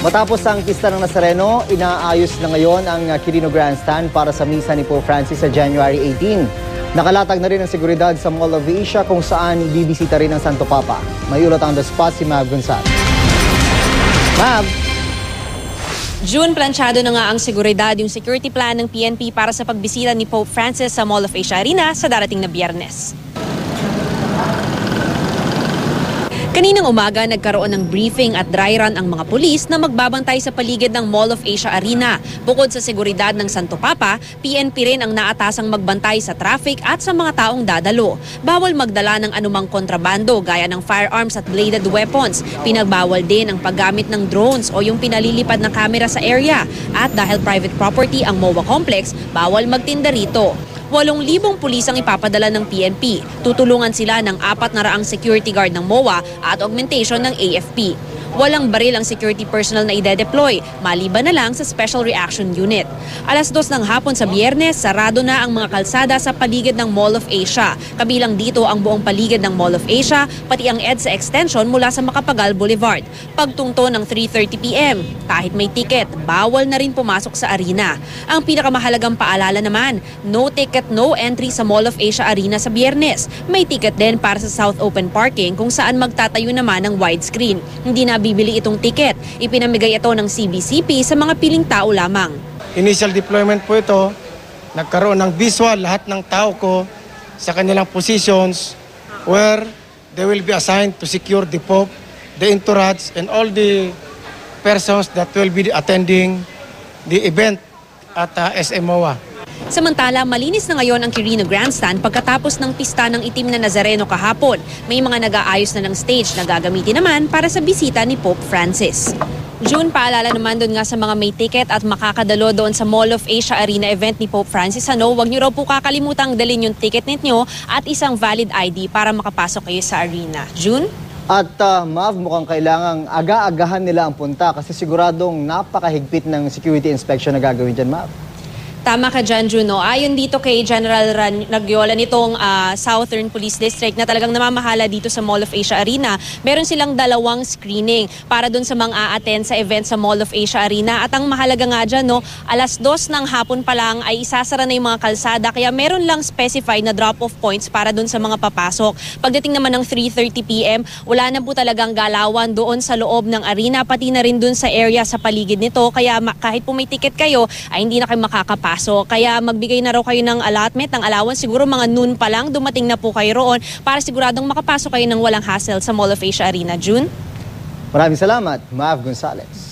Matapos ang pista ng Nazareno, inaayos na ngayon ang Quirino Grandstand para sa misa ni Pope Francis sa January 18. Nakalatag na rin ang seguridad sa Mall of Asia kung saan bibisita rin ng Santo Papa. May ulat on the spot si Mav Gonzalez. Mav! June, planchado na nga ang seguridad yung security plan ng PNP para sa pagbisita ni Pope Francis sa Mall of Asia Arena sa darating na Biyernes. Kaninang umaga, nagkaroon ng briefing at dry run ang mga pulis na magbabantay sa paligid ng Mall of Asia Arena. Bukod sa seguridad ng Santo Papa, PNP rin ang naatasang magbantay sa traffic at sa mga taong dadalo. Bawal magdala ng anumang kontrabando gaya ng firearms at bladed weapons. Pinagbawal din ang paggamit ng drones o yung pinalilipad na kamera sa area. At dahil private property ang MOA complex, bawal magtinda rito. 8,000 pulis ang ipapadala ng PNP. Tutulungan sila ng 400 security guard ng MOA at augmentation ng AFP. Walang baril ang security personnel na ide-deploy, maliban na lang sa Special Reaction Unit. 2:00 ng hapon sa Biyernes, sarado na ang mga kalsada sa paligid ng Mall of Asia. Kabilang dito ang buong paligid ng Mall of Asia, pati ang EDSA extension mula sa Macapagal Boulevard. Pagtungto ng 3:30 p.m., kahit may ticket, bawal na rin pumasok sa arena. Ang pinakamahalagang paalala naman, no ticket, no entry sa Mall of Asia Arena sa Biyernes. May ticket din para sa South Open Parking kung saan magtatayo naman ng widescreen. Hindi na bibili itong ticket. Ipinamigay ito ng CBCP sa mga piling tao lamang. Initial deployment po ito, nagkaroon ng visual lahat ng tao ko sa kanilang positions where they will be assigned to secure the Pope, the entourage, and all the persons that will be attending the event at SMOA. Samantala, malinis na ngayon ang Quirino Grandstand pagkatapos ng pista ng itim na Nazareno kahapon. May mga nag-aayos na ng stage na gagamitin naman para sa bisita ni Pope Francis. June, paalala naman doon nga sa mga may ticket at makakadalo doon sa Mall of Asia Arena event ni Pope Francis. Huwag niyo raw po kakalimutang dalhin yung ticket ninyo at isang valid ID para makapasok kayo sa arena. June? At Mav, mukhang kailangang aga-agahan nila ang punta kasi siguradong napakahigpit ng security inspection na gagawin dyan, Mav. Tama ka dyan, Juno. Ayon dito kay General Nagyola nitong Southern Police District na talagang namamahala dito sa Mall of Asia Arena, meron silang 2 screening para dun sa mga a-attend sa event sa Mall of Asia Arena. At ang mahalaga nga dyan, 2:00 ng hapon pa lang ay isasara na yung mga kalsada, kaya meron lang specified na drop-off points para dun sa mga papasok. Pagdating naman ng 3:30 p.m., wala na po talagang galawan doon sa loob ng arena, pati na rin dun sa area sa paligid nito. Kaya kahit po may ticket kayo, ay hindi na kayo makakapasok. Kaya magbigay na raw kayo ng allotment, ng allowance. Siguro mga noon pa lang, dumating na po kayo roon para siguradong makapasok kayo ng walang hassle sa Mall of Asia Arena. June? Maraming salamat, Mav Gonzalez.